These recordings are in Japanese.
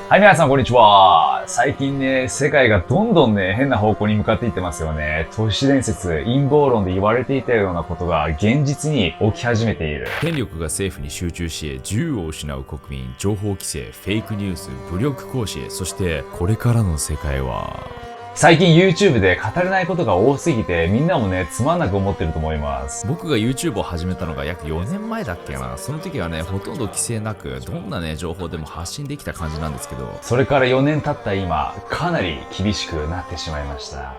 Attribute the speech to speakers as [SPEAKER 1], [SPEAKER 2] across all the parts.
[SPEAKER 1] はい、皆さん、こんにちは。最近ね、世界がどんどんね、変な方向に向かっていってますよね。都市伝説、陰謀論で言われていたようなことが現実に起き始めている。
[SPEAKER 2] 権力が政府に集中し、自由を失う国民、情報規制、フェイクニュース、武力行使、そしてこれからの世界は、
[SPEAKER 1] 最近 YouTube で語れないことが多すぎて、みんなもね、つまんなく思ってると思います。
[SPEAKER 2] 僕が YouTube を始めたのが約4年前だっけな。その時はね、ほとんど規制なく、どんなね、情報でも発信できた感じなんですけど、
[SPEAKER 1] それから4年経った今、かなり厳しくなってしまいました。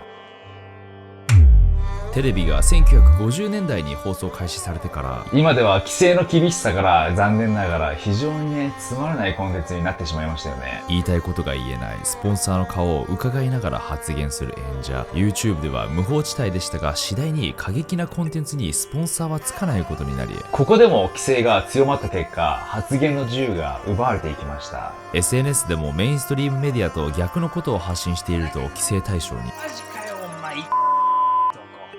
[SPEAKER 2] テレビが1950年代に放送開始されてから、
[SPEAKER 1] 今では規制の厳しさから残念ながら非常にね、つまらないコンテンツになってしまいましたよね。
[SPEAKER 2] 言いたいことが言えない、スポンサーの顔を伺いながら発言する演者、YouTube では無法地帯でしたが、次第に過激なコンテンツにスポンサーはつかないことになり、
[SPEAKER 1] ここでも規制が強まった結果、発言の自由が奪われていきました。
[SPEAKER 2] SNS でもメインストリームメディアと逆のことを発信していると規制対象に。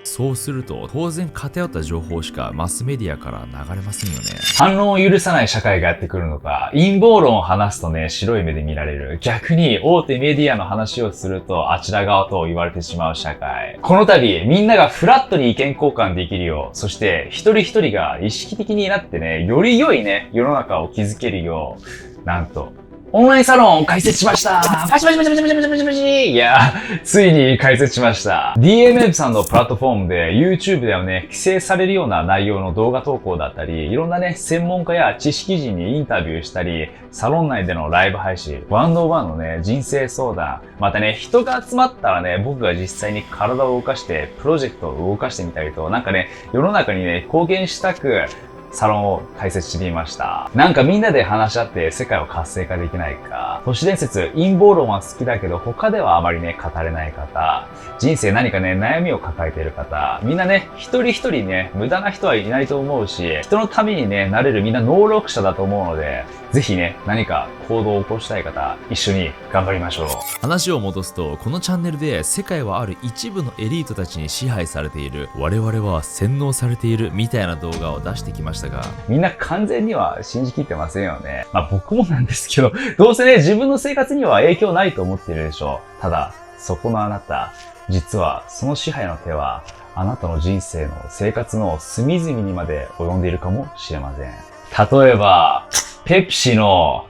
[SPEAKER 2] そうすると当然偏った情報しかマスメディアから流れませんよね。
[SPEAKER 1] 反論を許さない社会がやってくるのか、陰謀論を話すとね、白い目で見られる。逆に大手メディアの話をするとあちら側と言われてしまう社会。この度、みんながフラットに意見交換できるよう、そして一人一人が意識的になってね、より良いね、世の中を築けるよう、なんと、オンラインサロンを開設しました。パチパチパチパチパチパチパチパチ。いや、ついに開設しました。DMM さんのプラットフォームで YouTube ではね、規制されるような内容の動画投稿だったり、いろんなね、専門家や知識人にインタビューしたり、サロン内でのライブ配信、1on1のね、人生相談、またね、人が集まったらね、僕が実際に体を動かして、プロジェクトを動かしてみたりと、なんかね、世の中にね、貢献したく、サロンを開設してみました。なんかみんなで話し合って世界を活性化できないか。都市伝説、陰謀論は好きだけど他ではあまりね、語れない方。人生何かね、悩みを抱えている方。みんなね、一人一人ね、無駄な人はいないと思うし、人のためにね、なれるみんな能力者だと思うので、ぜひね、何か行動を起こしたい方、一緒に頑張りましょう。
[SPEAKER 2] 話を戻すと、このチャンネルで世界はある一部のエリートたちに支配されている、我々は洗脳されているみたいな動画を出してきましたが、
[SPEAKER 1] みんな完全には信じきってませんよね。まあ僕もなんですけど、どうせね、自分の生活には影響ないと思っているでしょう。ただ、そこのあなた、実はその支配の手は、あなたの人生の生活の隅々にまで及んでいるかもしれません。例えば、ペプシの、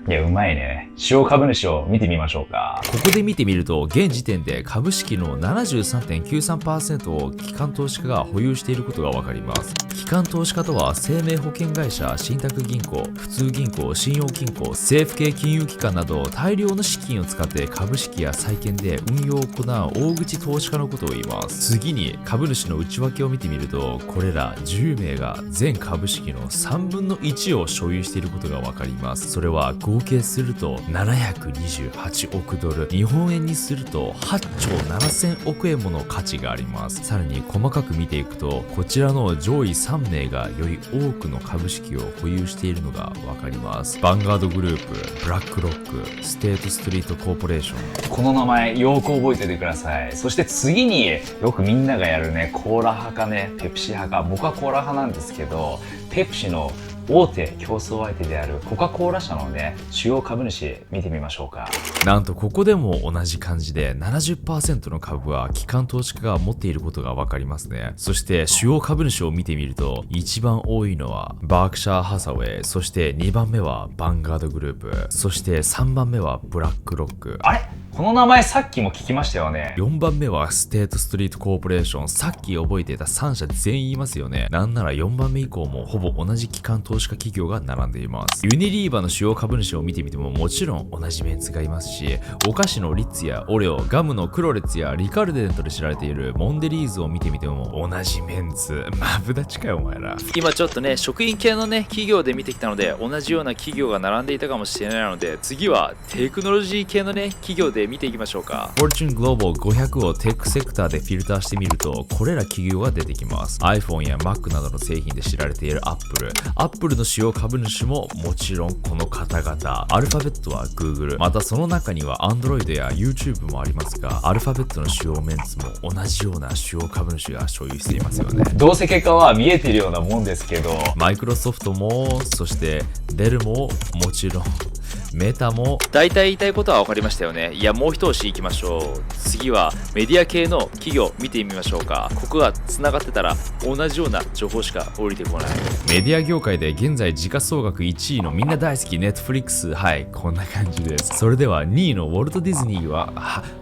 [SPEAKER 1] いや、うまいね。主要株主を見てみましょうか。
[SPEAKER 2] ここで見てみると、現時点で株式の 73.93% を機関投資家が保有していることがわかります。機関投資家とは、生命保険会社、信託銀行、普通銀行、信用金庫、政府系金融機関など、大量の資金を使って株式や債券で運用を行う大口投資家のことを言います。次に、株主の内訳を見てみると、これら10名が全株式の3分の1を所有していることがわかります。それは合計すると728億ドル、日本円にすると8兆7000億円もの価値があります。さらに細かく見ていくと、こちらの上位3名がより多くの株式を保有しているのがわかります。ヴァンガードグループ、ブラックロック、ステートストリートコーポレーション。
[SPEAKER 1] この名前よく覚えておいてください。そして次によくみんながやるね、コーラ派かね、ペプシ派か。僕はコーラ派なんですけど、ペプシの大手競争相手であるコカ・コーラ社のね、主要株主見てみましょうか。
[SPEAKER 2] なんとここでも同じ感じで 70% の株は機関投資家が持っていることがわかりますね。そして主要株主を見てみると、一番多いのはバークシャー・ハサウェイ、そして2番目はヴァンガードグループ、そして3番目はブラックロック。
[SPEAKER 1] あれ？この名前さっきも聞きましたよね。
[SPEAKER 2] 4番目はステートストリートコーポレーション。さっき覚えていた3社全員いますよね。なんなら4番目以降もほぼ同じ機関投資家企業が並んでいます。ユニリーバの主要株主を見てみてももちろん同じメンツがいますし、お菓子のリッツやオレオ、ガムのクロレッツやリカルデントで知られているモンデリーズを見てみても同じメンツ。マブダチかよお前ら。
[SPEAKER 3] 今ちょっとね、食品系のね、企業で見てきたので、同じような企業が並んでいたかもしれないので、次はテクノロジー系のね、企業で見ていきましょうか。
[SPEAKER 2] Fortune Global 500をテックセクターでフィルターしてみると、これら企業が出てきます。iPhone や Mac などの製品で知られている Apple。Apple の主要株主ももちろんこの方々。アルファベットは Google。またその中には Android や YouTube もありますが、アルファベットの主要メンツも同じような主要株主が所有していますよね。
[SPEAKER 1] どうせ結果は見えているようなもんですけど、
[SPEAKER 2] マイクロソフトも、そしてデルももちろんメタも
[SPEAKER 3] 大体言いたいことは分かりましたよね。いや、もう一押しいきましょう。次はメディア系の企業見てみましょうか。ここがつながってたら同じような情報しか降りてこない。
[SPEAKER 2] メディア業界で現在時価総額1位のみんな大好き Netflix。はい、こんな感じです。それでは2位のウォルト・ディズニーは、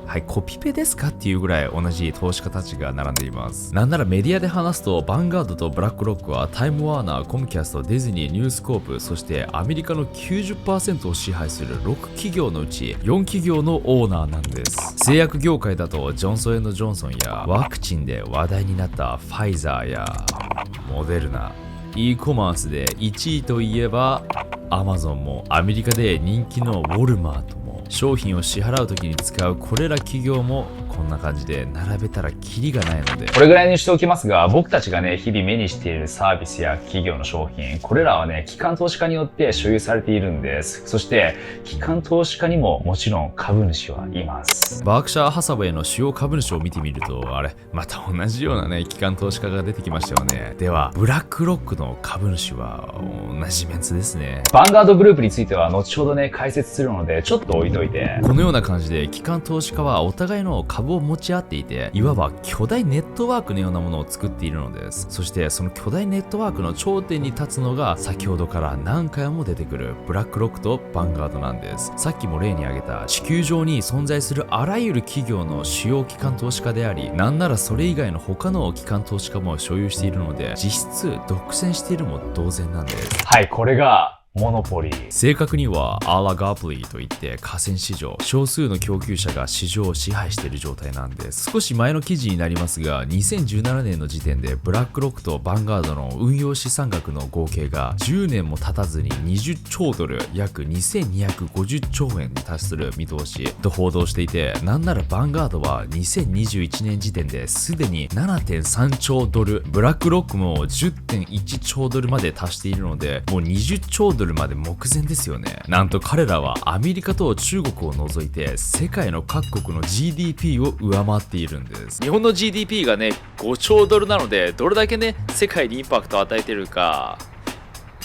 [SPEAKER 2] はい、コピペですかっていうぐらい同じ投資家たちが並んでいます。なんならメディアで話すと、バンガードとブラックロックはタイムワーナー、コムキャスト、ディズニー、ニュースコープ、そしてアメリカの 90% を支配する6企業のうち4企業のオーナーなんです。製薬業界だとジョンソン&ジョンソンやワクチンで話題になったファイザーやモデルナ、e コマースで1位といえばアマゾンもアメリカで人気のウォルマートも商品を支払うときに使うこれら企業もこんな感じで並べたらキリがないので、
[SPEAKER 1] これぐらいにしておきますが、僕たちがね、日々目にしているサービスや企業の商品、これらはね、機関投資家によって所有されているんです。そして、機関投資家にももちろん株主はいます。
[SPEAKER 2] バークシャー・ハサウェイの主要株主を見てみると、あれ、また同じようなね、機関投資家が出てきましたよね。では、ブラックロックの株主は同じメンツですね。
[SPEAKER 1] バンガードグループについては後ほどね、解説するので、ちょっと置いといて。
[SPEAKER 2] このような感じで、機関投資家はお互いの株を持ち合っていて、いわば巨大ネットワークのようなものを作っているのです。そしてその巨大ネットワークの頂点に立つのが先ほどから何回も出てくるブラックロックとバンガードなんです。さっきも例に挙げた地球上に存在するあらゆる企業の主要機関投資家であり、なんならそれ以外の他の機関投資家も所有しているので、実質独占しているも同然なんです。
[SPEAKER 1] はい、これがモノポリー。
[SPEAKER 2] 正確にはアラガプリーといって河川市場、少数の供給者が市場を支配している状態なんです。少し前の記事になりますが、2017年の時点でブラックロックとバンガードの運用資産額の合計が10年も経たずに20兆ドル、約2250兆円に達する見通しと報道していて、なんならバンガードは2021年時点ですでに 7.3 兆ドル、ブラックロックも 10.1 兆ドルまで達しているので、もう20兆ドルまで目前ですよね。なんと彼らはアメリカと中国を除いて世界の各国の GDP を上回っているんです。
[SPEAKER 3] 日本の GDP がね、5兆ドルなので、どれだけね、世界にインパクトを与えてるか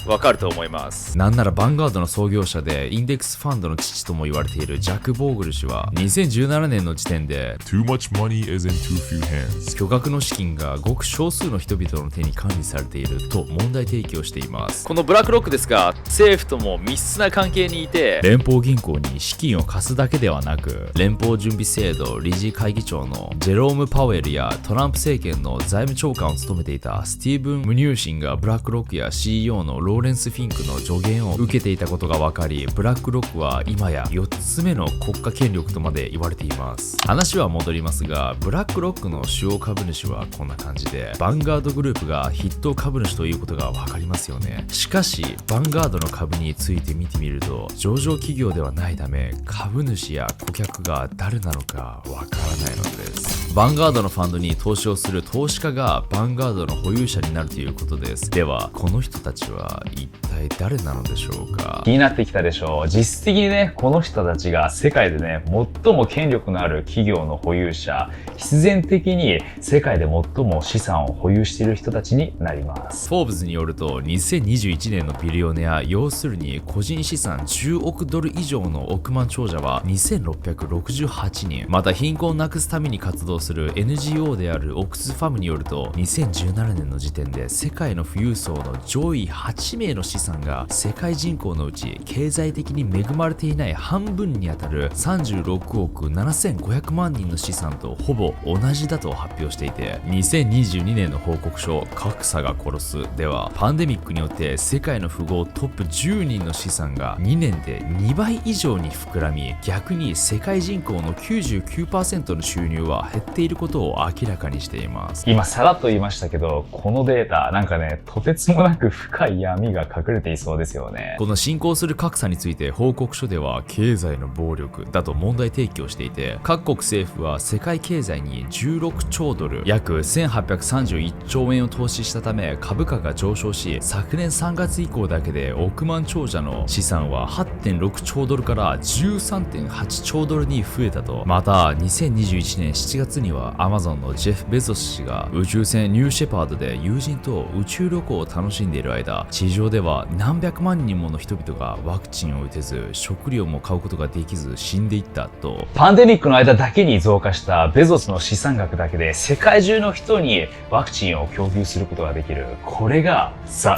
[SPEAKER 3] わかると思います。
[SPEAKER 2] なんならバンガードの創業者でインデックスファンドの父とも言われているジャック・ボーグル氏は2017年の時点で
[SPEAKER 4] Too much money is in too few hands.
[SPEAKER 2] 巨額の資金がごく少数の人々の手に管理されていると問題提起をしています。
[SPEAKER 3] このブラックロックですが、政府とも密接な関係にいて、
[SPEAKER 2] 連邦銀行に資金を貸すだけではなく、連邦準備制度理事会議長のジェローム・パウエルやトランプ政権の財務長官を務めていたスティーブン・ムニューシンがブラックロックや CEO のローレンス・フィンクの助言を受けていたことが分かり、ブラックロックは今や4つ目の国家権力とまで言われています。話は戻りますが、ブラックロックの主要株主はこんな感じで、バンガードグループが筆頭株主ということが分かりますよね。しかしバンガードの株について見てみると、上場企業ではないため株主や顧客が誰なのか分からないのです。バンガードのファンドに投資をする投資家がバンガードの保有者になるということです。ではこの人たちは一体誰なのでしょうか。
[SPEAKER 1] 気になってきたでしょう。実質的にね、この人たちが世界でね、最も権力のある企業の保有者、必然的に世界で最も資産を保有している人たちになります。
[SPEAKER 2] フォーブズによると、2021年のビリオネア、要するに個人資産10億ドル以上の億万長者は2668人。また貧困をなくすために活動する NGO であるオックスファムによると、2017年の時点で世界の富裕層の上位8名の資産が世界人口のうち経済的に恵まれていない半分にあたる36億7500万人の資産とほぼ同じだと発表していて、2022年の報告書格差が殺すでは、パンデミックによって世界の富豪トップ10人の資産が2年で2倍以上に膨らみ、逆に世界人口の 99% の収入は減っていることを明らかにしています。
[SPEAKER 1] 今さらっと言いましたけど、このデータなんかね、とてつもなく深い闇が隠れていそうですよね。
[SPEAKER 2] この進行する格差について報告書では経済の暴力だと問題提起をしていて、各国政府は世界経済に16兆ドル、約1831兆円を投資したため株価が上昇し、昨年3月以降だけで億万長者の資産は 8.6 兆ドルから 13.8 兆ドルに増えたと。また2021年7月にはアマゾンのジェフ・ベゾス氏が宇宙船ニューシェパードで友人と宇宙旅行を楽しんでいる間、地地上では何百万人もの人々がワクチンを打てず、食料も買うことができず死んでいったと。
[SPEAKER 1] パンデミックの間だけに増加したベゾスの資産額だけで世界中の人にワクチンを供給することができる。これが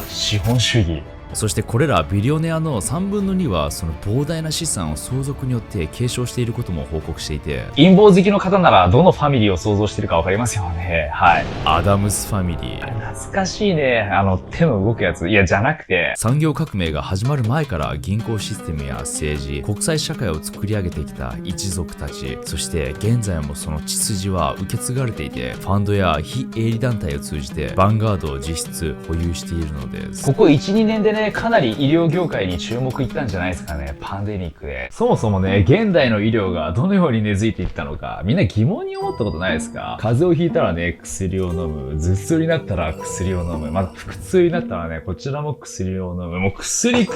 [SPEAKER 1] 資本主義。
[SPEAKER 2] そしてこれらビリオネアの3分の2はその膨大な資産を相続によって継承していることも報告していて、
[SPEAKER 1] 陰謀好きの方ならどのファミリーを想像してるかわかりますよね。はい。
[SPEAKER 2] アダムスファミリー。
[SPEAKER 1] 懐かしいね。手の動くやつ。いや、じゃなくて。
[SPEAKER 2] 産業革命が始まる前から銀行システムや政治、国際社会を作り上げてきた一族たち、そして現在もその血筋は受け継がれていて、ファンドや非営利団体を通じてヴァンガードを実質保有しているのです。
[SPEAKER 1] ここ 1,2 年でね、かなり医療業界に注目いったんじゃないですかね。パンデミックで。そもそもね、現代の医療がどのように根付いていったのか、みんな疑問に思ったことないですか？風邪をひいたらね、薬を飲む。頭痛になったら薬を飲む。また腹痛になったらね、こちらも薬を飲む。もう薬。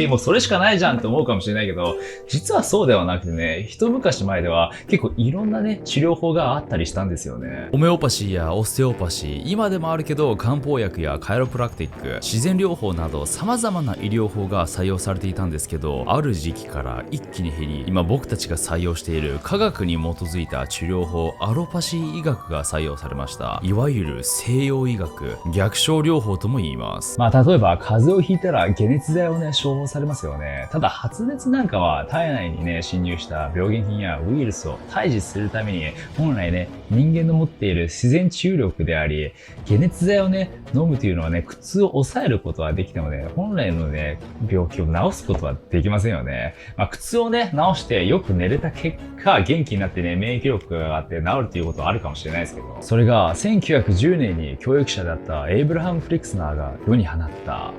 [SPEAKER 1] もうそれしかないじゃんって思うかもしれないけど、実はそうではなくてね、一昔前では結構いろんなね、治療法があったりしたんですよね。
[SPEAKER 2] ホメオパシーやオステオパシー、今でもあるけど漢方薬やカイロプラクティック、自然療法など様々な医療法が採用されていたんですけど、ある時期から一気に減り、今僕たちが採用している科学に基づいた治療法アロパシー医学が採用されました。いわゆる西洋医学、逆症療法とも言います。
[SPEAKER 1] 例えば風邪をひいたら解熱剤をね、処方されますよね。ただ発熱なんかは体内にね、侵入した病原菌やウイルスを退治するために、本来ね、人間の持っている自然治癒力であり、解熱剤をね、飲むというのはね、苦痛を抑えることはできてもね、本来のね、病気を治すことはできませんよね。苦痛をね、治してよく寝れた結果、元気になってね、免疫力が上がって治るということはあるかもしれないですけど、それが1910年に教育者だったエイブラハム・フレックスナーが世に放った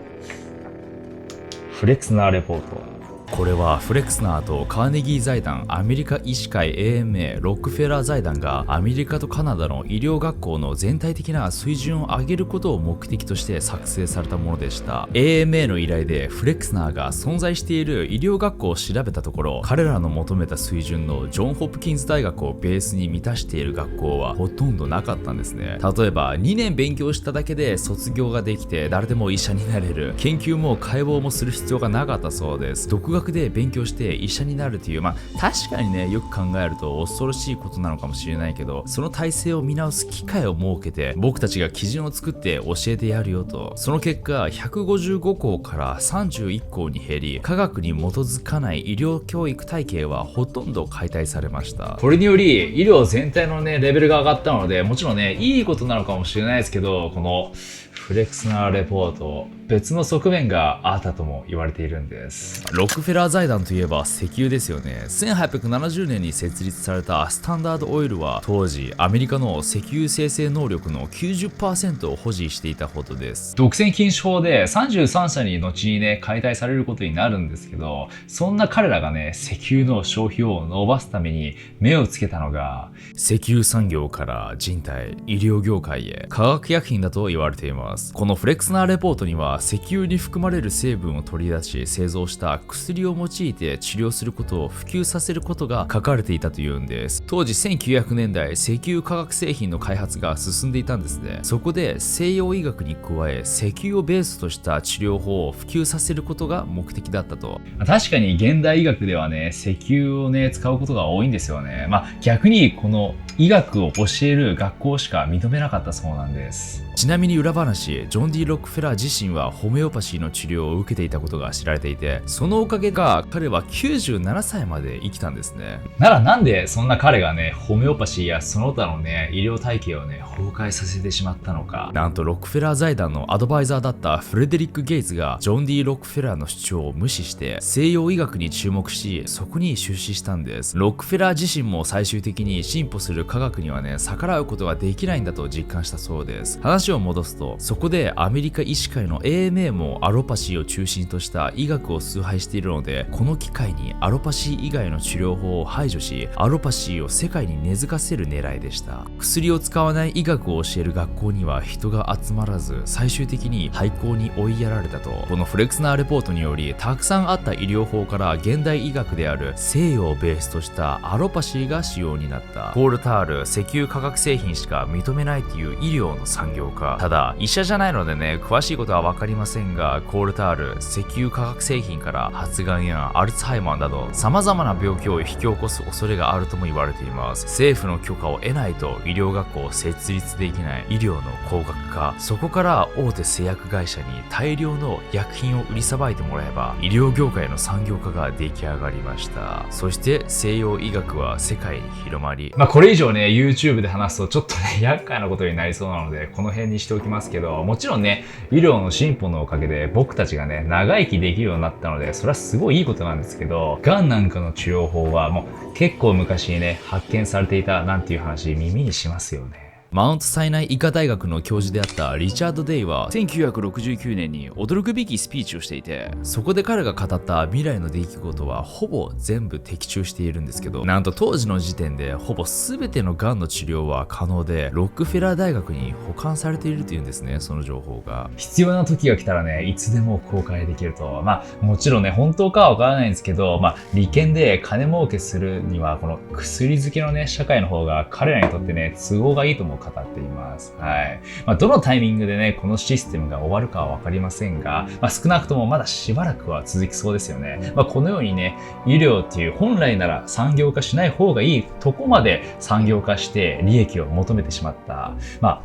[SPEAKER 1] フレックスナーレポート。
[SPEAKER 2] これはフレックスナーとカーネギー財団、アメリカ医師会 AMA、ロックフェラー財団がアメリカとカナダの医療学校の全体的な水準を上げることを目的として作成されたものでした。AMA の依頼でフレックスナーが存在している医療学校を調べたところ、彼らの求めた水準のジョン・ホプキンズ大学をベースに満たしている学校はほとんどなかったんですね。例えば2年勉強しただけで卒業ができて誰でも医者になれる、研究も解剖もする必要がなかったそうです。独学で勉強して医者になるという、確かにね、よく考えると恐ろしいことなのかもしれないけど、その体制を見直す機会を設けて僕たちが基準を作って教えてやるよと。その結果155校から31校に減り、科学に基づかない医療教育体系はほとんど解体されました。
[SPEAKER 1] これにより医療全体のね、レベルが上がったので、もちろんね、いいことなのかもしれないですけど、このフレックスナーレポート、別の側面があったとも言われているんです。
[SPEAKER 2] ロックフェラー財団といえば石油ですよね。1870年に設立されたスタンダードオイルは当時アメリカの石油生成能力の 90% を保持していたほどです。
[SPEAKER 1] 独占禁止法で33社に後にね、解体されることになるんですけど、そんな彼らがね、石油の消費を伸ばすために目をつけたのが、
[SPEAKER 2] 石油産業から人体、医療業界へ化学薬品だと言われています。このフレックスナーレポートには石油に含まれる成分を取り出し製造した薬を用いて治療することを普及させることが書かれていたというんです。当時1900年代、石油化学製品の開発が進んでいたんですね。そこで西洋医学に加え石油をベースとした治療法を普及させることが目的だったと。
[SPEAKER 1] 確かに現代医学ではね、石油をね、使うことが多いんですよね。逆にこの医学を教える学校しか認めなかったそうなんです。
[SPEAKER 2] ちなみに裏話、ジョン・ディ・ロックフェラー自身はホメオパシーの治療を受けていたことが知られていて、そのおかげが彼は97歳まで生きたんですね。
[SPEAKER 1] ならなんでそんな彼がね、ホメオパシーやその他のね、医療体系をね、崩壊させてしまったのか。
[SPEAKER 2] なんとロックフェラー財団のアドバイザーだったフレデリック・ゲイツがジョン・ディ・ロックフェラーの主張を無視して西洋医学に注目し、そこに出資したんです。ロックフェラー自身も最終的に進歩する科学にはね、逆らうことができないんだと実感したそうです。話を戻すと、そこでアメリカ医師会の AMA もアロパシーを中心とした医学を崇拝しているので、この機会にアロパシー以外の治療法を排除し、アロパシーを世界に根付かせる狙いでした。薬を使わない医学を教える学校には人が集まらず、最終的に廃校に追いやられたと。このフレックスナーレポートにより、たくさんあった医療法から現代医学である西洋をベースとしたアロパシーが主要になった。コールタール、石油化学製品しか認めないという医療の産業化か。ただ、医者じゃないのでね、詳しいことはわかりませんが、コールタール、石油化学製品から発がんやアルツハイマーなど、様々な病気を引き起こす恐れがあるとも言われています。政府の許可を得ないと医療学校を設立できない医療の高額化、そこから大手製薬会社に大量の薬品を売りさばいてもらえば、医療業界の産業化が出来上がりました。そして西洋医学は世界に広まり、
[SPEAKER 1] これ以上ね、YouTube で話すとちょっとね、厄介なことになりそうなので、この辺にしておきますけど、もちろんね、医療の進歩のおかげで僕たちがね、長生きできるようになったので、それはすごいいいことなんですけど、癌なんかの治療法はもう結構昔にね、発見されていたなんていう話耳にしますよね。
[SPEAKER 2] マウントサイナイ医科大学の教授であったリチャード・デイは1969年に驚くべきスピーチをしていて、そこで彼が語った未来の出来事はほぼ全部的中しているんですけど、なんと当時の時点でほぼ全ての癌の治療は可能で、ロックフェラー大学に保管されているというんですね、その情報が。
[SPEAKER 1] 必要な時が来たらね、いつでも公開できると。もちろんね、本当かはわからないんですけど、利権で金儲けするには、この薬漬けのね、社会の方が彼らにとってね、都合がいいとも語っています。はい。どのタイミングでね、このシステムが終わるかはわかりませんが、少なくともまだしばらくは続きそうですよね。このようにね、医療っていう本来なら産業化しない方がいいとこまで産業化して利益を求めてしまった。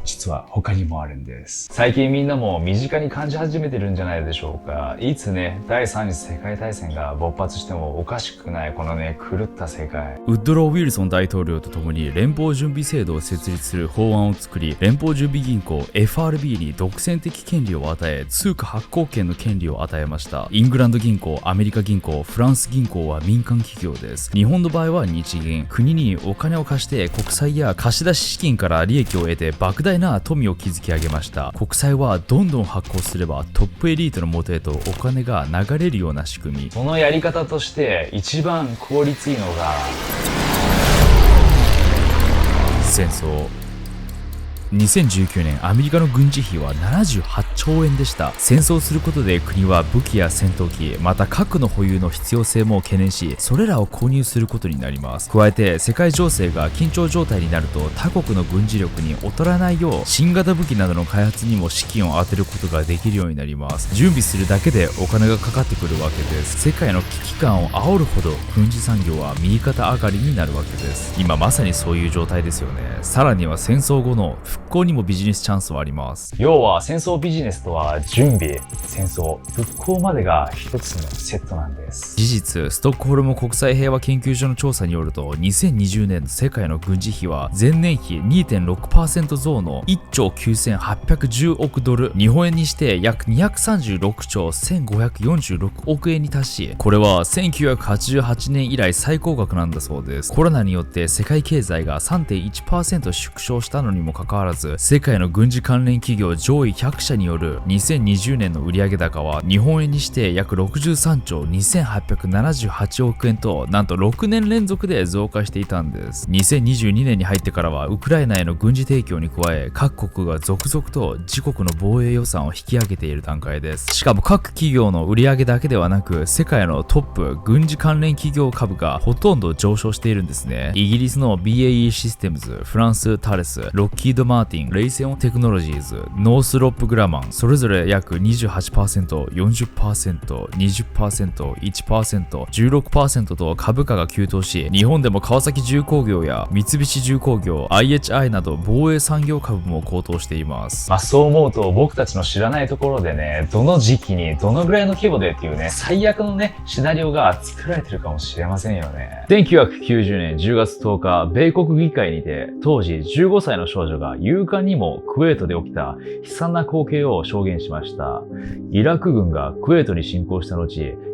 [SPEAKER 1] 実は他にもあるんです。最近みんなも身近に感じ始めてるんじゃないでしょうか。いつね、第3次世界大戦が勃発してもおかしくないこのね、狂った世界。
[SPEAKER 2] ウッドロー・ウィルソン大統領と共に連邦準備制度を設立する法案を作り、連邦準備銀行 FRB に独占的権利を与え、通貨発行権の権利を与えました。イングランド銀行、アメリカ銀行、フランス銀行は民間企業です。日本の場合は日銀。国にお金を貸して国債や貸し出し資金から利益を得て莫大な富を築き上げました。国債はどんどん発行すればトップエリートの元へとお金が流れるような仕組み。
[SPEAKER 1] そのやり方として一番効率いいのが
[SPEAKER 2] 戦争。2019年、アメリカの軍事費は78兆円でした。戦争することで国は武器や戦闘機、また核の保有の必要性も懸念し、それらを購入することになります。加えて、世界情勢が緊張状態になると他国の軍事力に劣らないよう、新型武器などの開発にも資金を充てることができるようになります。準備するだけでお金がかかってくるわけです。世界の危機感を煽るほど軍事産業は右肩上がりになるわけです。今まさにそういう状態ですよね。さらには戦争後の復興にもビジネスチャンスはあります。
[SPEAKER 1] 要は戦争ビジネスとは準備、戦争、復興までが一つのセットなんです。
[SPEAKER 2] 事実、ストックホルム国際平和研究所の調査によると、2020年の世界の軍事費は前年比 2.6% 増の1兆9810億ドル、日本円にして約236兆1546億円に達し、これは1988年以来最高額なんだそうです。コロナによって世界経済が 3.1% 縮小したのにもかかわらず、世界の軍事関連企業上位100社による2020年の売上高は日本円にして約63兆2878億円と、なんと6年連続で増加していたんです。2022年に入ってからはウクライナへの軍事提供に加え、各国が続々と自国の防衛予算を引き上げている段階です。しかも各企業の売上だけではなく、世界のトップ軍事関連企業株がほとんど上昇しているんですね。イギリスの BAE システムズ、フランスタレス、ロッキード・マーティン、レイセオンテクノロジーズ、ノースロップ・グラマン、それぞれ約 28%、40%、20%、1%、16% と株価が急騰し、日本でも川崎重工業や三菱重工業、IHI など防衛産業株も高騰しています。
[SPEAKER 1] そう思うと僕たちの知らないところでね、どの時期にどのぐらいの規模でっていうね、最悪のね、シナリオが作られてるかもしれませんよね。1990年10月10日、米国議会にて、当時15歳の少女が勇敢にもクウェートで起きた悲惨な光景を証言しました。イラク軍がクウェートに侵攻した後、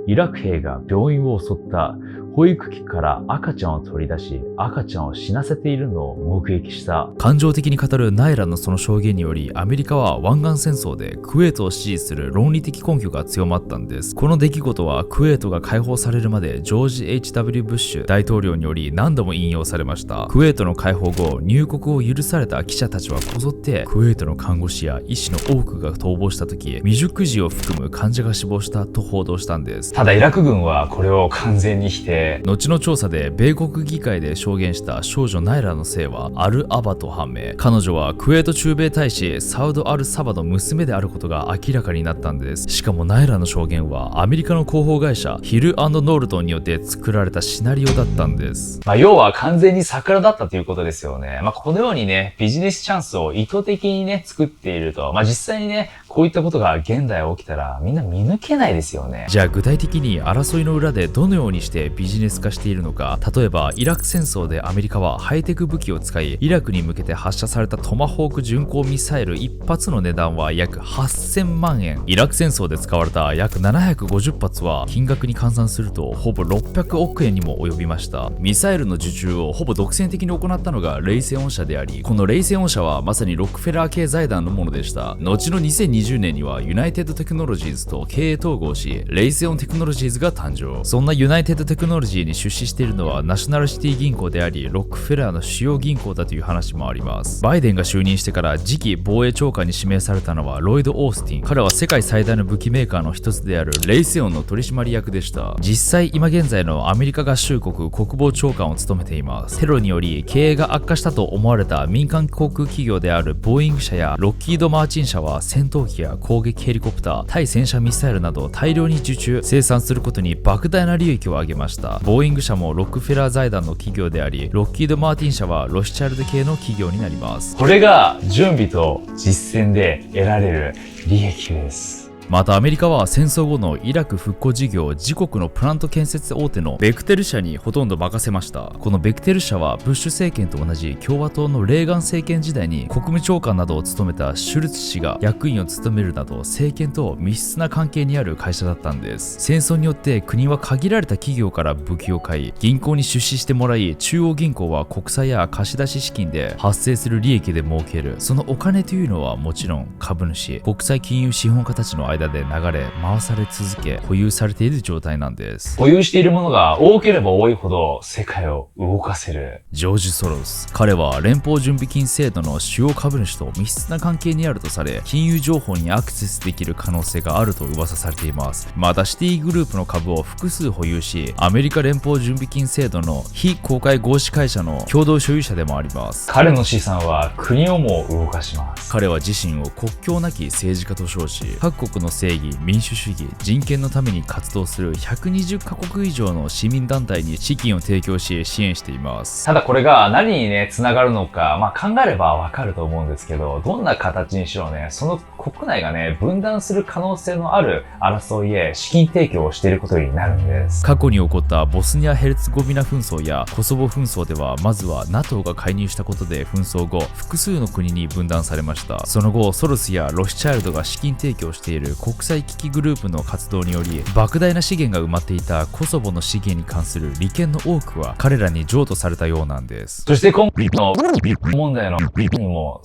[SPEAKER 1] イラク兵が病院を襲った。保育器から赤ちゃんを取り出し、赤ちゃんを死なせているのを目撃した。
[SPEAKER 2] 感情的に語るナイラのその証言により、アメリカは湾岸戦争でクウェートを支持する論理的根拠が強まったんです。この出来事はクウェートが解放されるまでジョージ H.W. ブッシュ大統領により何度も引用されました。クウェートの解放後、入国を許された記者たちはこぞってクウェートの看護師や医師の多くが逃亡した時、未熟児を含む患者が死亡したと報道したんです。。
[SPEAKER 1] ただイラク軍はこれを完全に否定。
[SPEAKER 2] 後の調査で米国議会で証言した少女ナイラの姓はアル・アバと判明。彼女はクウェート駐米大使サウド・アル・サバの娘であることが明らかになったんです。しかもナイラの証言はアメリカの広報会社ヒル&ノールトンによって作られたシナリオだったんです。
[SPEAKER 1] 要は完全に桜だったということですよね。このようにね、ビジネスチャンスを意図的にね、作っていると。実際にね、こういったことが現代起きたらみんな見抜けないですよね。
[SPEAKER 2] じゃあ具体的に争いの裏でどのようにしてビジネス化しているのか。例えばイラク戦争でアメリカはハイテク武器を使い、イラクに向けて発射されたトマホーク巡航ミサイル1発の値段は約8000万円。イラク戦争で使われた約750発は金額に換算するとほぼ600億円にも及びました。ミサイルの受注をほぼ独占的に行ったのがレイセオン社であり、このレイセオン社はまさにロックフェラー系財団のものでした。後の2020年にはユナイテッドテクノロジーズと経営統合し、レイセオンテクノロジーズが誕生。そんなユナイテッドテクノロジーに出資しているのはナショナルシティ銀行であり、ロックフェラーの主要銀行だという話もあります。バイデンが就任してから次期防衛長官に指名されたのはロイド・オースティン。彼は世界最大の武器メーカーの一つであるレイセオンの取締役でした。実際今現在のアメリカ合衆国国防長官を務めています。テロにより経営が悪化したと思われた民間航空企業であるボーイング社やロッキード・マーチン社は戦闘機や攻撃ヘリコプター、対戦車ミサイルなど大量に受注生産することに莫大な利益を上げました。ボーイング社もロックフェラー財団の企業であり、ロッキード・マーティン社はロシュチャイルド系の企業になります。
[SPEAKER 1] これが準備と実践で得られる利益です。
[SPEAKER 2] またアメリカは戦争後のイラク復興事業を自国のプラント建設大手のベクテル社にほとんど任せました。このベクテル社はブッシュ政権と同じ共和党のレーガン政権時代に国務長官などを務めたシュルツ氏が役員を務めるなど政権と密接な関係にある会社だったんです。戦争によって国は限られた企業から武器を買い、銀行に出資してもらい、中央銀行は国債や貸し出し資金で発生する利益で儲ける。そのお金というのはもちろん株主、国際金融資本家たちの間で流れ回され続け保有されている状態なんです。
[SPEAKER 1] 保有しているものが多ければ多いほど世界を動かせる。
[SPEAKER 2] ジョージ・ソロス。彼は連邦準備金制度の主要株主と密接な関係にあるとされ、金融情報にアクセスできる可能性があると噂されています。またシティグループの株を複数保有し、アメリカ連邦準備金制度の非公開合資会社の共同所有者でもあります。
[SPEAKER 1] 彼の資産は国をも動かします。
[SPEAKER 2] 彼は自身を国境なき政治家と称し、各国の正義、民主主義、人権のために活動する120カ国以上の市民団体に資金を提供し支援しています。
[SPEAKER 1] ただこれが何にね、つながるのか、考えればわかると思うんですけど、どんな形にしろね、その国内がね、分断する可能性のある争いへ資金提供をしていることになるんです。
[SPEAKER 2] 過去に起こったボスニア・ヘルツゴビナ紛争やコソボ紛争では、まずは NATO が介入したことで紛争後、複数の国に分断されました。その後、ソロスやロシュチャイルドが資金提供している国際危機グループの活動により、莫大な資源が埋まっていたコソボの資源に関する利権の多くは彼らに譲渡されたようなんです。
[SPEAKER 1] そして今回の問題のにも、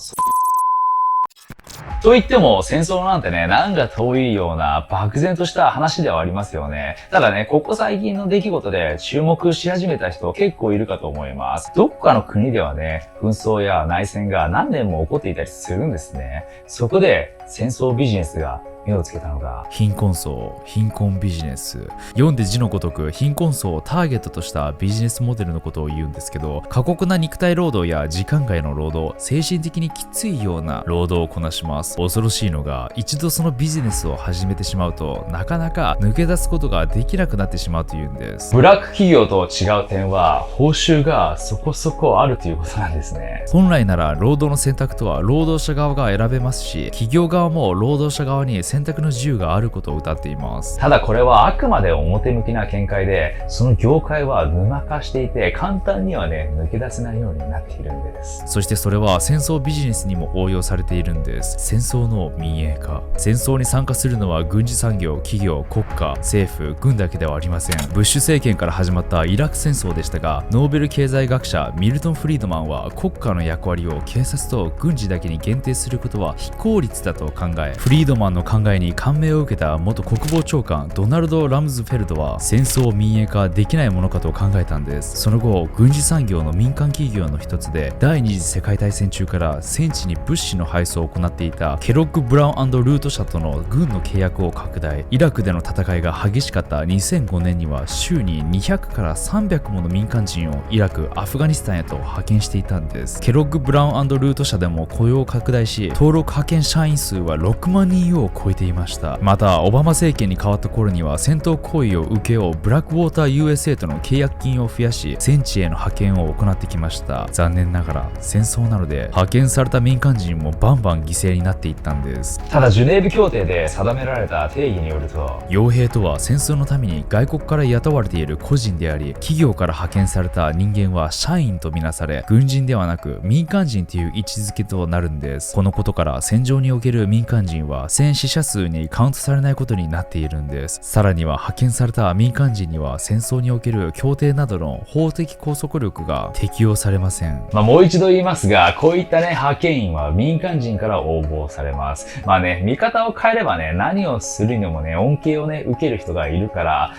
[SPEAKER 1] と言っても戦争なんてね、なんか遠いような漠然とした話ではありますよね。ただね、ここ最近の出来事で注目し始めた人結構いるかと思います。どこかの国ではね、紛争や内戦が何年も起こっていたりするんですね。そこで戦争ビジネスが目をつけたのが
[SPEAKER 2] 貧困層、貧困ビジネス。読んで字のごとく貧困層をターゲットとしたビジネスモデルのことを言うんですけど、過酷な肉体労働や時間外の労働、精神的にきついような労働をこなします。恐ろしいのが、一度そのビジネスを始めてしまうと、なかなか抜け出すことができなくなってしまうというんです。
[SPEAKER 1] ブラック企業と違う点は、報酬がそこそこあるということなんですね。
[SPEAKER 2] 本来なら労働の選択とは労働者側が選べますし、企業側も労働者側に選択の自由があることを謳っています。
[SPEAKER 1] ただこれはあくまで表向きな見解で、その業界は沼化していて、簡単にはね、抜け出せないようになっているんです。
[SPEAKER 2] そしてそれは戦争ビジネスにも応用されているんです。戦争の民営化。戦争に参加するのは軍事産業、企業、国家、政府、軍だけではありません。ブッシュ政権から始まったイラク戦争でしたが、ノーベル経済学者ミルトン・フリードマンは国家の役割を警察と軍事だけに限定することは非効率だと考え、フリードマンの考えに感銘を受けた元国防長官ドナルド・ラムズフェルドは戦争を民営化できないものかと考えたんです。その後、軍事産業の民間企業の一つで第二次世界大戦中から戦地に物資の配送を行っていたケロッグ・ブラウン&ルート社との軍の契約を拡大。イラクでの戦いが激しかった2005年には週に200から300もの民間人をイラク、アフガニスタンへと派遣していたんです。ケロッグ・ブラウン&ルート社でも雇用を拡大し、登録派遣社員数は6万人を超えていました。また、オバマ政権に変わった頃には戦闘行為を請け負うブラックウォーター USA との契約金を増やし、戦地への派遣を行ってきました。残念ながら戦争なので派遣された民間人もバンバン犠牲になっていったんです。
[SPEAKER 1] ただジュネーブ協定で定められた定義によると、
[SPEAKER 2] 傭兵とは戦争のために外国から雇われている個人であり、企業から派遣された人間は社員とみなされ、軍人ではなく民間人という位置づけとなるんです。このことから戦場における民間人は戦死者数にカウントされないことになっているんです。さらには派遣された民間人には戦争における協定などの法的拘束力が適用されません。
[SPEAKER 1] もう一度言いますが、こういったね、派遣員は民間人から応募されます。見方を変えればね、何をするにもね、恩恵をね、受ける人がいるから、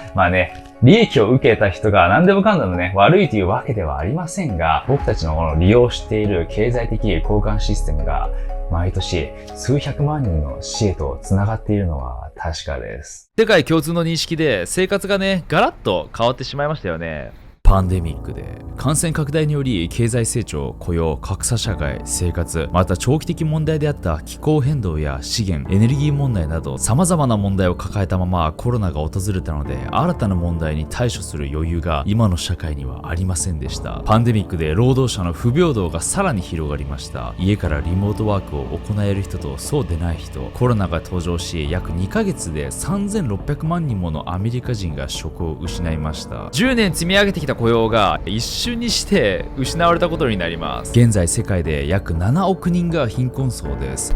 [SPEAKER 1] 利益を受けた人が何でもかんでもね、悪いというわけではありませんが、僕たちのこの利用している経済的交換システムが、毎年数百万人の死へと繋がっているのは確かです。
[SPEAKER 3] 世界共通の認識で生活がね、ガラッと変わってしまいましたよね。
[SPEAKER 2] パンデミックで感染拡大により経済成長、雇用、格差社会、生活、また長期的問題であった気候変動や資源、エネルギー問題など様々な問題を抱えたままコロナが訪れたので、新たな問題に対処する余裕が今の社会にはありませんでした。パンデミックで労働者の不平等がさらに広がりました。家からリモートワークを行える人とそうでない人、コロナが登場し約2ヶ月で3600万人ものアメリカ人が職を失いました。
[SPEAKER 3] 10年積み上げてきた雇用が一瞬にして失われたことになります。
[SPEAKER 2] 現在世界で約7億人が貧困層です。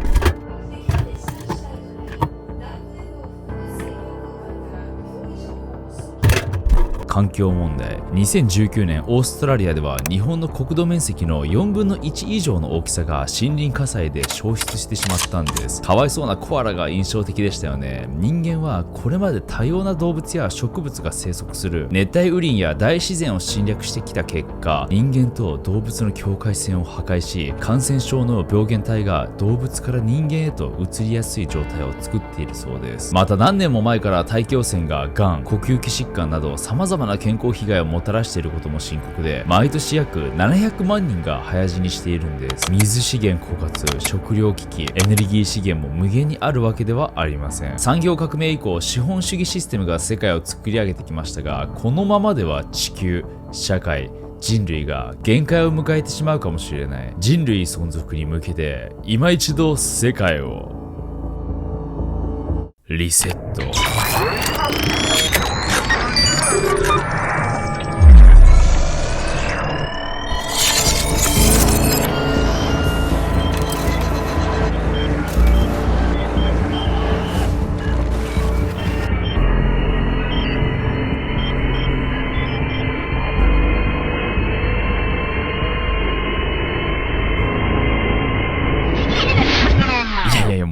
[SPEAKER 2] 環境問題。2019年オーストラリアでは日本の国土面積の4分の1以上の大きさが森林火災で消失してしまったんです。かわいそうなコアラが印象的でしたよね。人間はこれまで多様な動物や植物が生息する熱帯雨林や大自然を侵略してきた結果、人間と動物の境界線を破壊し、感染症の病原体が動物から人間へと移りやすい状態を作っているそうです。また何年も前から大気汚染ががん、呼吸器疾患など様々な健康被害をもたらしていることも深刻で、毎年約700万人が早死にしているんです。水資源枯渇、食糧危機、エネルギー資源も無限にあるわけではありません。産業革命以降、資本主義システムが世界を作り上げてきましたが、このままでは地球、社会、人類が限界を迎えてしまうかもしれない。人類存続に向けて今一度世界をリセット。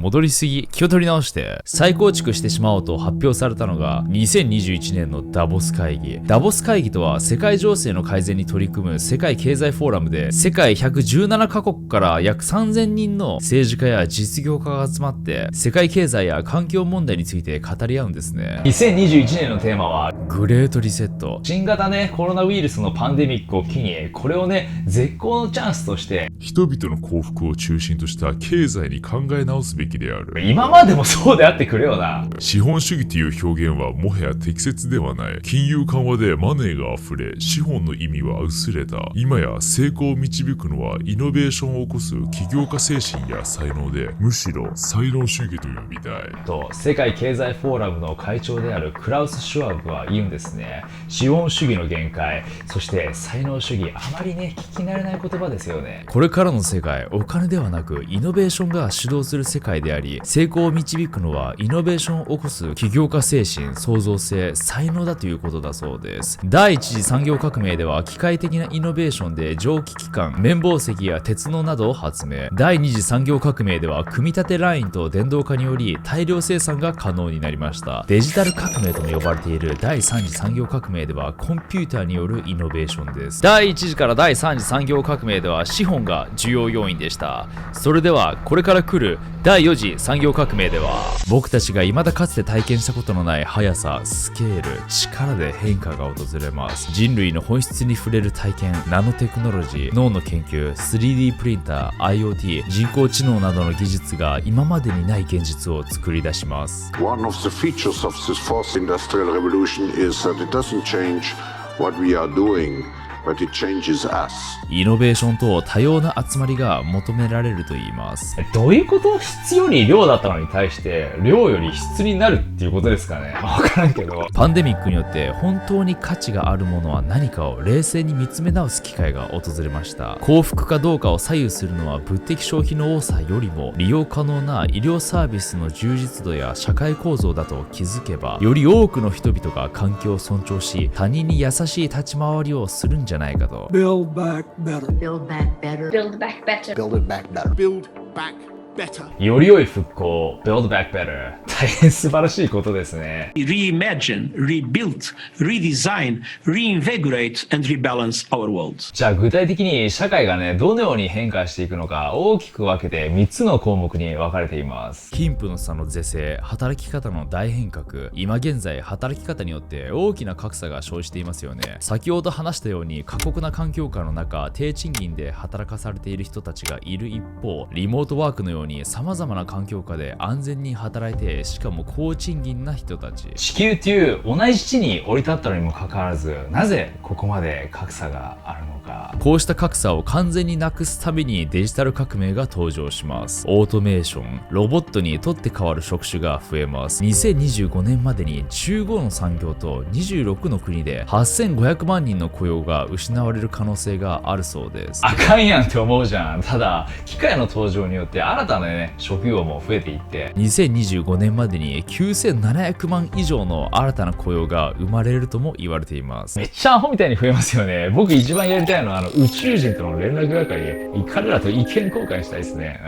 [SPEAKER 2] 戻りすぎ、気を取り直して再構築してしまおうと発表されたのが2021年のダボス会議。ダボス会議とは世界情勢の改善に取り組む世界経済フォーラムで、世界117カ国から約3000人の政治家や実業家が集まって世界経済や環境問題について語り合うんですね。
[SPEAKER 1] 2021年のテーマは
[SPEAKER 2] グレートリセット。
[SPEAKER 1] 新型ね、コロナウイルスのパンデミックを機に、これをね、絶好のチャンスとして
[SPEAKER 4] 人々の幸福を中心とした経済に考え直すべきである。
[SPEAKER 1] 今までもそうであってくれよな。
[SPEAKER 4] 資本主義という表現はもはや適切ではない。金融緩和でマネーが溢れ、資本の意味は薄れた。今や成功を導くのはイノベーションを起こす起業家精神や才能で、むしろ才能主義と呼びたい。
[SPEAKER 1] と、世界経済フォーラムの会長であるクラウス・シュワブは言うんですね。資本主義の限界、そして才能主義、あまりね、聞き慣れない言葉ですよね。
[SPEAKER 2] これからの世界、お金ではなくイノベーションが主導する世界でであり、成功を導くのはイノベーションを起こす起業家精神、創造性、才能だということだそうです。第一次産業革命では機械的なイノベーションで蒸気機関、綿棒石や鉄のなどを発明。第二次産業革命では組み立てラインと電動化により大量生産が可能になりました。デジタル革命とも呼ばれている第三次産業革命ではコンピューターによるイノベーションです。第一次から第三次産業革命では資本が重要要因でした。それではこれから来る第4次産業革命では、僕たちが未だかつて体験したことのない速さ、スケール、力で変化が訪れます。人類の本質に触れる体験、ナノテクノロジー、脳の研究、3D プリンター、IoT、人工知能などの技術が今までにない現実を作り出します。
[SPEAKER 5] One of the features of this fourth industrial revolution is that it doesn't change what we are doing, but it changes us.
[SPEAKER 2] イノベーションと多様な集まりが求められると言います。
[SPEAKER 1] どういうこと？質より量だったのに対して量より質になるっていうことですかね。わからんけど。
[SPEAKER 2] パンデミックによって本当に価値があるものは何かを冷静に見つめ直す機会が訪れました。幸福かどうかを左右するのは物的消費の多さよりも利用可能な医療サービスの充実度や社会構造だと気づけば、より多くの人々が環境を尊重し、他人に優しい立ち回りをするんじゃないかと。
[SPEAKER 6] Build back better.
[SPEAKER 7] Build back better.
[SPEAKER 8] Build back better.
[SPEAKER 6] Build it back better.
[SPEAKER 5] Build back better.
[SPEAKER 1] より良い復興 Build Back Better 大変素晴らしいことですね。
[SPEAKER 9] Reimagine, rebuild, redesign, reinvigorate and rebalance our world.
[SPEAKER 1] じゃあ具体的に社会がねどのように変化していくのか大きく分けて3つの項目に分かれています。
[SPEAKER 2] 貧富の差の是正、働き方の大変革。今現在働き方によって大きな格差が生じていますよね。先ほど話したように過酷な環境下の中、低賃金で働かされている人たちがいる一方、リモートワークのように様々な環境下で安全に働いて、しかも高賃金な人たち。
[SPEAKER 1] 地球という同じ地に降り立ったのにもかかわらず、なぜここまで格差があるのか。
[SPEAKER 2] こうした格差を完全になくすためにデジタル革命が登場します。オートメーション、ロボットに取って代わる職種が増えます。2025年までに15の産業と26の国で8500万人の雇用が失われる可能性があるそうです。
[SPEAKER 1] あかんやんって思うじゃん。ただ機械の登場によって新たなね職業も増えていって、
[SPEAKER 2] 2025年までに9700万以上の新たな雇用が生まれるとも言われています。
[SPEAKER 1] めっちゃアホみたいに増えますよね。僕一番やりたいのは宇宙人との連絡係、彼らと意見交換したいですね。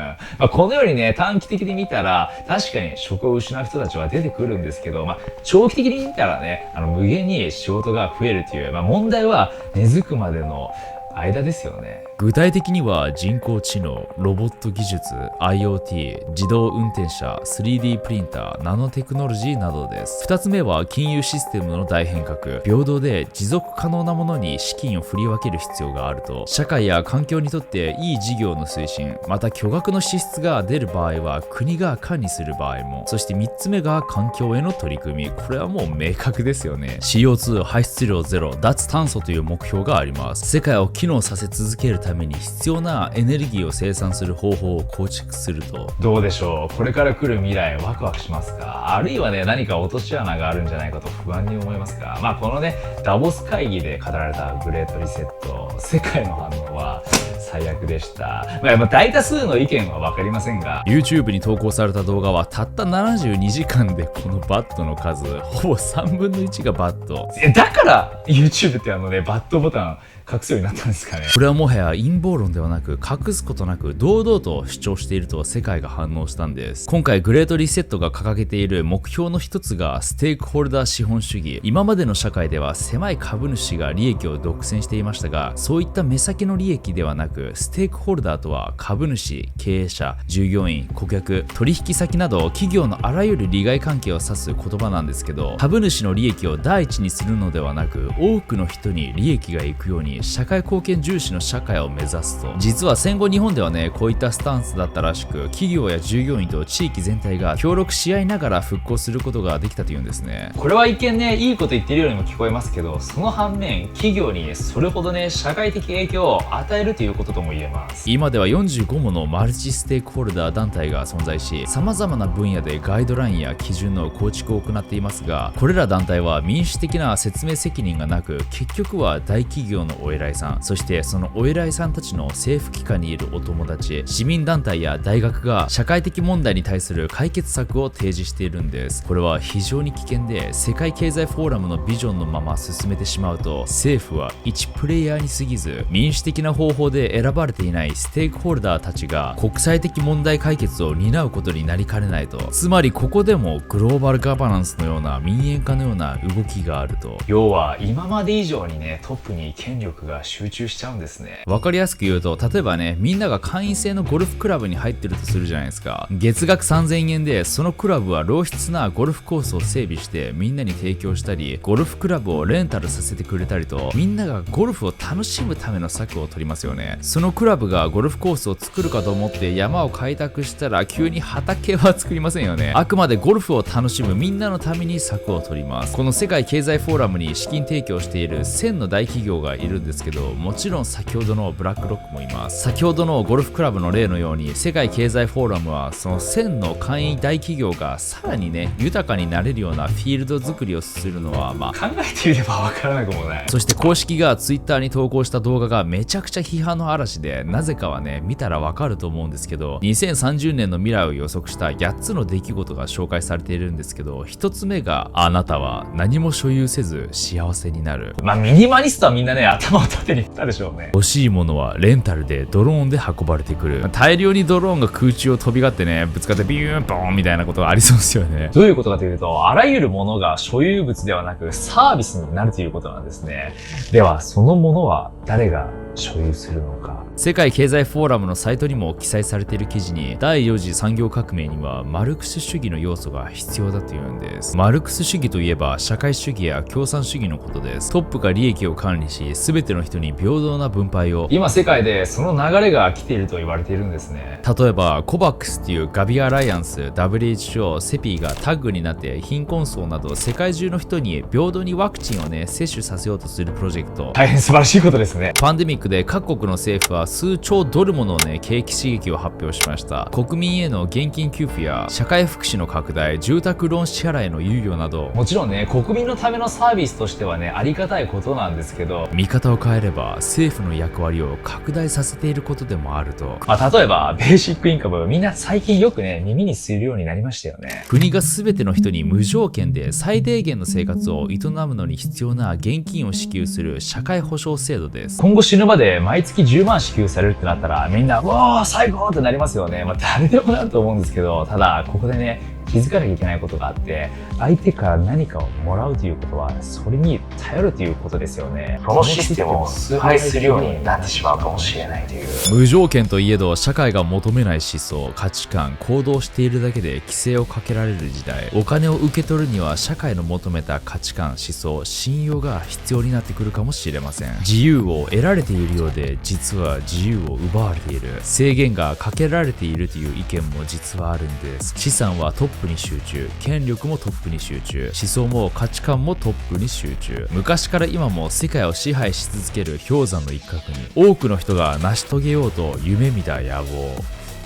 [SPEAKER 1] このようにね短期的に見たら確かに職を失う人たちは出てくるんですけど、長期的に見たらね無限に仕事が増えるという、問題は根付くまでの間ですよね。
[SPEAKER 2] 具体的には人工知能、ロボット技術、IoT、自動運転車、3D プリンター、ナノテクノロジーなどです。2つ目は金融システムの大変革。平等で持続可能なものに資金を振り分ける必要があると。社会や環境にとっていい事業の推進、また巨額の支出が出る場合は国が管理する場合も。そして3つ目が環境への取り組み。これはもう明確ですよね。CO2 排出量ゼロ、脱炭素という目標があります。世界を機能させ続けるために必要なエネルギーを生産する方法を構築すると。
[SPEAKER 1] どうでしょう、これから来る未来ワクワクしますか？あるいはね何か落とし穴があるんじゃないかと不安に思いますか？このねダボス会議で語られたグレートリセット、世界の反応は最悪でした。大多数の意見は分かりませんが、
[SPEAKER 2] YouTube に投稿された動画はたった72時間でこのバットの数ほぼ3分の1がバット。
[SPEAKER 1] だから YouTube ってバットボタン隠すようになったんですかね。
[SPEAKER 2] これはもはや陰謀論ではなく、隠すことなく堂々と主張していると世界が反応したんです。今回グレートリセットが掲げている目標の一つがステークホルダー資本主義。今までの社会では狭い株主が利益を独占していましたが、そういった目先の利益ではなく、ステークホルダーとは株主、経営者、従業員、顧客、取引先など企業のあらゆる利害関係を指す言葉なんですけど、株主の利益を第一にするのではなく、多くの人に利益がいくように社会貢献重視の社会を目指すと。実は戦後日本ではねこういったスタンスだったらしく、企業や従業員と地域全体が協力し合いながら復興することができたというんですね。
[SPEAKER 1] これは一見ねいいこと言ってるようにも聞こえますけど、その反面企業にそれほどね社会的影響を与えるということことも言えます。
[SPEAKER 2] 今では45ものマルチステークホルダー団体が存在し、様々な分野でガイドラインや基準の構築を行っていますが、これら団体は民主的な説明責任がなく、結局は大企業のお偉いさん、そしてそのお偉いさんたちの政府機関にいるお友達、市民団体や大学が社会的問題に対する解決策を提示しているんです。これは非常に危険で、世界経済フォーラムのビジョンのまま進めてしまうと、政府は一プレイヤーに過ぎず、民主的な方法で選ばれていないステークホルダーたちが国際的問題解決を担うことになりかねないと。つまりここでもグローバルガバナンスのような民営化のような動きがあると。
[SPEAKER 1] 要は今まで以上にね、トップに権力が集中しちゃうんですね。
[SPEAKER 2] わかりやすく言うと、例えばね、みんなが会員制のゴルフクラブに入ってるとするじゃないですか。月額3000円で、そのクラブは良質なゴルフコースを整備してみんなに提供したり、ゴルフクラブをレンタルさせてくれたりと、みんながゴルフを楽しむための策を取りますよね。そのクラブがゴルフコースを作るかと思って山を開拓したら、急に畑は作りませんよね。あくまでゴルフを楽しむみんなのために策を取ります。この世界経済フォーラムに資金提供している1000の大企業がいるんですけど、もちろん先ほどのブラックロックもいます。先ほどのゴルフクラブの例のように、世界経済フォーラムはその1000の会員大企業がさらにね、豊かになれるようなフィールド作りをするのは
[SPEAKER 1] 考えてみればわからなくもない。
[SPEAKER 2] そして公式がツイッターに投稿した動画がめちゃくちゃ批判の嵐で、なぜかはね、見たらわかると思うんですけど、2030年の未来を予測した8つの出来事が紹介されているんですけど、1つ目が、あなたは何も所有せず幸せになる。
[SPEAKER 1] ミニマリストはみんなね、頭を縦に振ったでしょうね。
[SPEAKER 2] 欲しいものはレンタルでドローンで運ばれてくる。大量にドローンが空中を飛び交ってね、ぶつかってビューンボーンみたいなことがありそうですよね。
[SPEAKER 1] どういうことかというと、あらゆるものが所有物ではなくサービスになるということなんですね。では、そのものは誰が所有するのか。
[SPEAKER 2] 世界経済フォーラムのサイトにも記載されている記事に、第4次産業革命にはマルクス主義の要素が必要だというんです。マルクス主義といえば社会主義や共産主義のことです。トップが利益を管理し、全ての人に平等な分配を。
[SPEAKER 1] 今世界でその流れが来ていると言われているんですね。
[SPEAKER 2] 例えばコバックスっていうガビアライアンス、WHO、セピがタッグになって貧困層など世界中の人に平等にワクチンをね、接種させようとするプロジェクト。
[SPEAKER 1] 大変素晴らしいことですね。
[SPEAKER 2] パンデミックで各国の政府は数兆ドルものね、景気刺激を発表しました。国民への現金給付や社会福祉の拡大、住宅ローン支払いの猶予など、
[SPEAKER 1] もちろんね、国民のためのサービスとしてはね、ありがたいことなんですけど、
[SPEAKER 2] 見方を変えれば政府の役割を拡大させていることでもあると。
[SPEAKER 1] 例えばベーシックインカム、みんな最近よくね、耳にするようになりましたよね。
[SPEAKER 2] 国が全ての人に無条件で最低限の生活を営むのに必要な現金を支給する社会保障制度です。
[SPEAKER 1] 今後死ぬまで毎月10万支給されるってなったら、みんな、うわー最高ってなりますよね。誰でもなると思うんですけど、ただ、ここでね、気づかなきゃいけないことがあって、相手から何かをもらうということは、それに頼るということですよね。そのシステムを崇拝するようになってしまうかもしれないという。
[SPEAKER 2] 無条件といえど、社会が求めない思想、価値観、行動しているだけで規制をかけられる時代。お金を受け取るには、社会の求めた価値観、思想、信用が必要になってくるかもしれません。自由を得られているようで、実は自由を奪われている。制限がかけられているという意見も実はあるんです。資産はトップに集中、権力もトップに集中、思想も価値観もトップに集中。昔から今も世界を支配し続ける氷山の一角に、多くの人が成し遂げようと夢見た野望、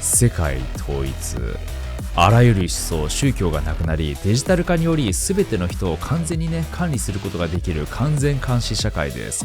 [SPEAKER 2] 世界統一。あらゆる思想、宗教がなくなり、デジタル化により全ての人を完全にね、管理することができる完全監視社会です。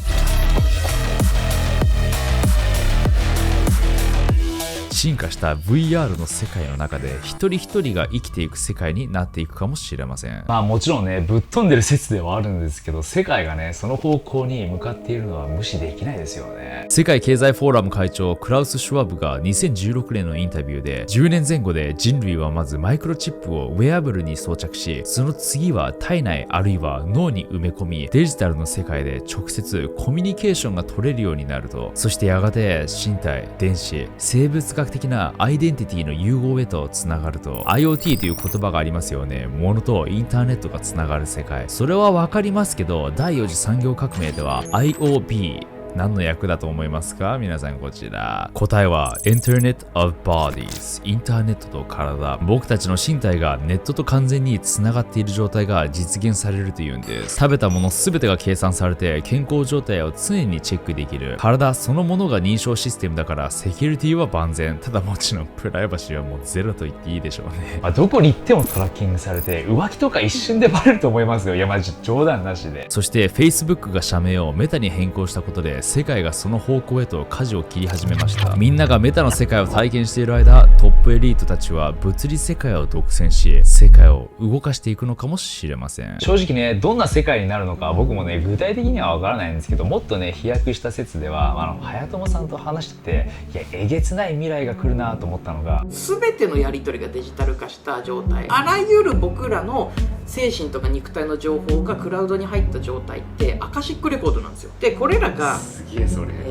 [SPEAKER 2] 進化した VR の世界の中で一人一人が生きていく世界になっていくかもしれません。
[SPEAKER 1] もちろんね、ぶっ飛んでる説ではあるんですけど、世界がね、その方向に向かっているのは無視できないですよね。
[SPEAKER 2] 世界経済フォーラム会長クラウス・シュワブが2016年のインタビューで、10年前後で人類はまずマイクロチップをウェアブルに装着し、その次は体内あるいは脳に埋め込み、デジタルの世界で直接コミュニケーションが取れるようになると。そしてやがて身体、電子、生物学的なアイデンティティの融合へとつながると。 IoT という言葉がありますよね。物とインターネットがつながる世界。それはわかりますけど、第4次産業革命では IOB 何の役だと思いますか皆さんこちら。答えは Internet of Bodies。インターネットと体。僕たちの身体がネットと完全に繋がっている状態が実現されるというんです。食べたもの全てが計算されて健康状態を常にチェックできる。体そのものが認証システムだからセキュリティは万全。ただもちろんプライバシーはもうゼロと言っていいでしょうね。
[SPEAKER 1] どこに行ってもトラッキングされて浮気とか一瞬でバレると思いますよ。いやマジ冗談なしで。
[SPEAKER 2] そして Facebook が社名をメタに変更したことで世界がその方向へと舵を切り始めました。みんながメタの世界を体験している間、トップエリートたちは物理世界を独占し世界を動かしていくのかもしれません。
[SPEAKER 1] 正直ね、どんな世界になるのか僕もね具体的にはわからないんですけど、もっとね飛躍した説では早友さんと話してて、いやえげつない未来が来るなと思ったのが、
[SPEAKER 7] 全てのやり取りがデジタル化した状態、あらゆる僕らの精神とか肉体の情報がクラウドに入った状態ってアカシックレコードなんですよ。でこれらが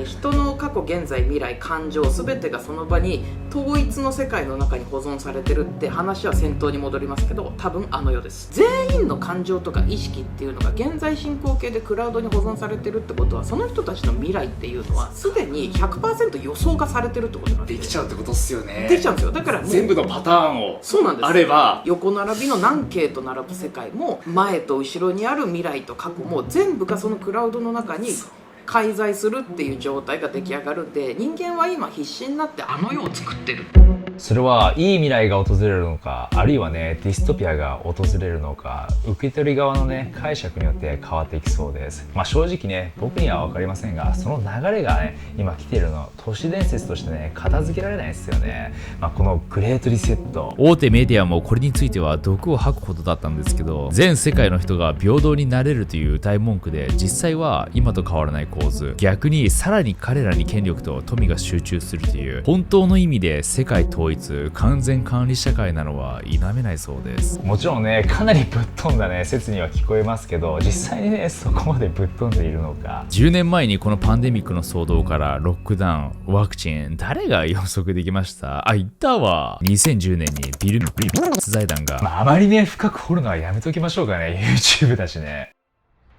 [SPEAKER 7] 人の過去現在未来感情全てがその場に統一の世界の中に保存されてるって話は先頭に戻りますけど、多分あの世です。全員の感情とか意識っていうのが現在進行形でクラウドに保存されてるってことは、その人たちの未来っていうのはすでに 100% 予想がされてるってことなんで
[SPEAKER 8] できちゃうってことっすよね。
[SPEAKER 7] できちゃうんですよ。だからもう
[SPEAKER 8] 全部のパターンを
[SPEAKER 7] そうなんです
[SPEAKER 8] あれば、
[SPEAKER 7] 横並びの何形と並ぶ世界も前と後ろにある未来と過去も全部がそのクラウドの中に介在するっていう状態が出来上がるんで、人間は今必死になってあの世を作ってる。
[SPEAKER 1] それはいい未来が訪れるのか、あるいはねディストピアが訪れるのか、受け取り側のね解釈によって変わっていきそうです。正直ね僕には分かりませんが、その流れがね今来ているの都市伝説としてね片付けられないですよね。このグレートリセット、
[SPEAKER 2] 大手メディアもこれについては毒を吐くほどだったんですけど、全世界の人が平等になれるという歌い文句で実際は今と変わらない構図、逆にさらに彼らに権力と富が集中するという本当の意味で世界統一完全管理社会なのは否めないそうです。
[SPEAKER 1] もちろんねかなりぶっ飛んだね説には聞こえますけど、実際にねそこまでぶっ飛んでいるのか。
[SPEAKER 2] 10年前にこのパンデミックの騒動からロックダウン、ワクチン、誰が予測できました？言ったわ。2010年にビル・ゲイツ財団が、
[SPEAKER 1] あまりね深く掘るのはやめときましょうかね。 YouTube だしね。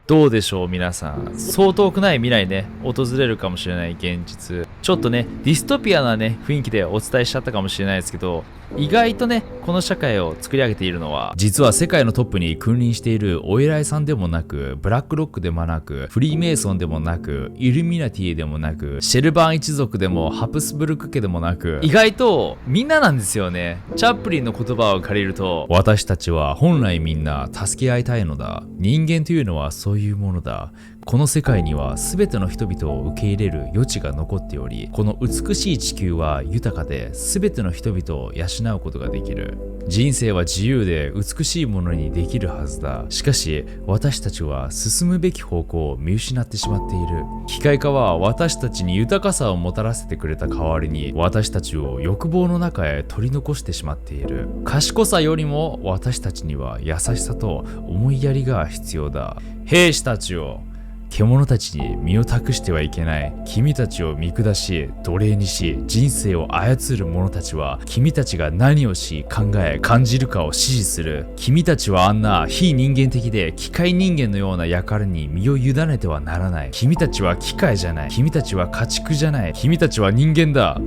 [SPEAKER 3] どうでしょう皆さん、そう遠くない未来ね訪れるかもしれない現実、ちょっとねディストピアなね雰囲気でお伝えしちゃったかもしれないですけど、意外とねこの社会を作り上げているのは
[SPEAKER 2] 実は世界のトップに君臨しているお偉いさんでもなく、ブラックロックでもなく、フリーメイソンでもなく、イルミナティでもなく、シェルバーン一族でもハプスブルク家でもなく、
[SPEAKER 3] 意外とみんななんですよね。チャップリンの言葉を借りると、
[SPEAKER 2] 私たちは本来みんな助け合いたいのだ。人間というのはそういうものだ。この世界には全ての人々を受け入れる余地が残っており、この美しい地球は豊かで全ての人々を養うことができる。人生は自由で美しいものにできるはずだ。しかし私たちは進むべき方向を見失ってしまっている。機械化は私たちに豊かさをもたらせてくれた代わりに、私たちを欲望の中へ取り残してしまっている。賢さよりも私たちには優しさと思いやりが必要だ。兵士たちを、獣たちに身を託してはいけない。君たちを見下し、奴隷にし、人生を操る者たちは、君たちが何をし、考え、感じるかを指示する。君たちはあんな非人間的で機械人間のような輩に身を委ねてはならない。君たちは機械じゃない。君たちは家畜じゃない。君たちは人間だ。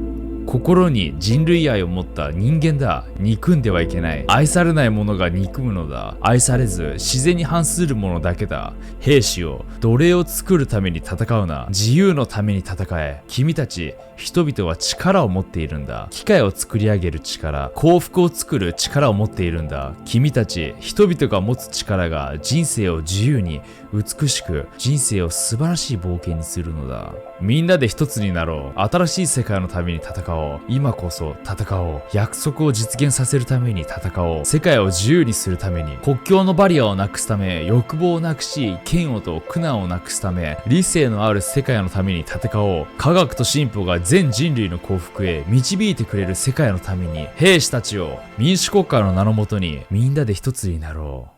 [SPEAKER 2] 心に人類愛を持った人間だ。憎んではいけない。愛されない者が憎むのだ。愛されず自然に反する者だけだ。兵士よ、奴隷を作るために戦うな。自由のために戦え。君たち人々は力を持っているんだ。機械を作り上げる力、幸福を作る力を持っているんだ。君たち人々が持つ力が人生を自由に美しく、人生を素晴らしい冒険にするのだ。みんなで一つになろう。新しい世界のために戦おう。今こそ戦おう。約束を実現させるために戦おう。世界を自由にするために、国境のバリアをなくすため、欲望をなくし、嫌悪と苦難をなくすため、理性のある世界のために戦おう。科学と進歩が全人類の幸福へ導いてくれる世界のために、兵士たちを民主国家の名のもとにみんなで一つになろう。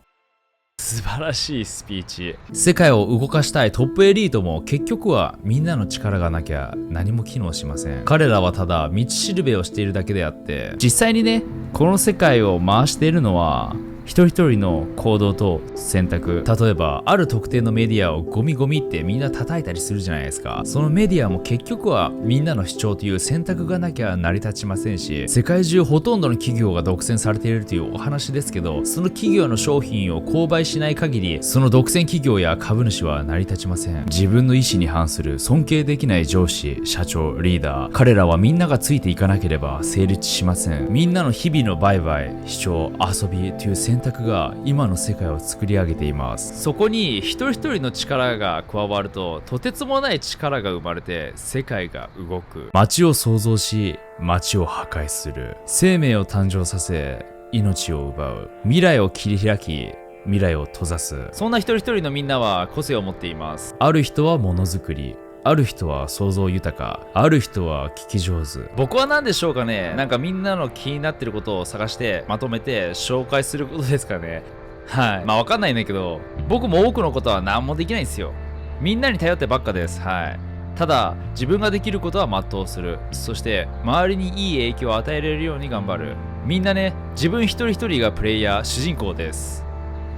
[SPEAKER 3] 素晴らしいスピーチ。
[SPEAKER 2] 世界を動かしたいトップエリートも結局はみんなの力がなきゃ何も機能しません。彼らはただ道しるべをしているだけであって、実際にねこの世界を回しているのは
[SPEAKER 3] 一人一人の行動と選択、例えばある特定のメディアをゴミゴミってみんな叩いたりするじゃないですか。そのメディアも結局はみんなの主張という選択がなきゃ成り立ちませんし、世界中ほとんどの企業が独占されているというお話ですけど、その企業の商品を購買しない限りその独占企業や株主は成り立ちません。自分の意思に反する尊敬できない上司、社長、リーダー、彼らはみんながついていかなければ成立しません。みんなの日々の売買、主張、遊びという選択が今の世界を作り上げています。そこに一人一人の力が加わると、とてつもない力が生まれて世界が動く。街を創造し、街を破壊する。生命を誕生させ、命を奪う。未来を切り開き、未来を閉ざす。そんな一人一人のみんなは個性を持っています。ある人はものづくり、ある人は想像豊か、ある人は聞き上手。僕は何でしょうかね。なんかみんなの気になってることを探してまとめて紹介することですかね。はい。まあわかんないんだけど、僕も多くのことは何もできないんですよ。みんなに頼ってばっかです。はい。ただ自分ができることは全うする。そして周りにいい影響を与えられるように頑張る。みんなね、自分一人一人がプレイヤー、主人公です。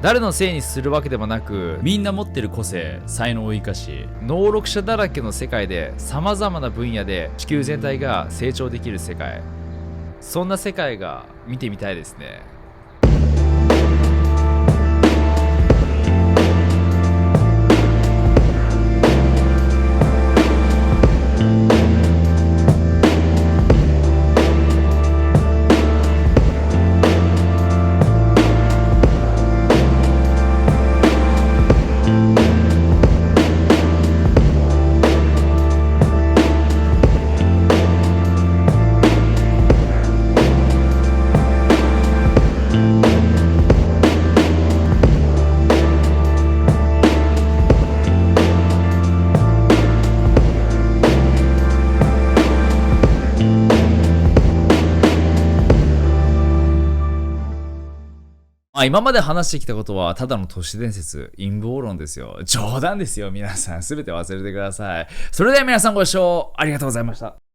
[SPEAKER 3] 誰のせいにするわけでもなく、みんな持ってる個性、才能を生かし、能力者だらけの世界で様々な分野で地球全体が成長できる世界。そんな世界が見てみたいですね。今まで話してきたことはただの都市伝説、陰謀論ですよ。冗談ですよ、皆さん。すべて忘れてください。それでは皆さんご視聴ありがとうございました。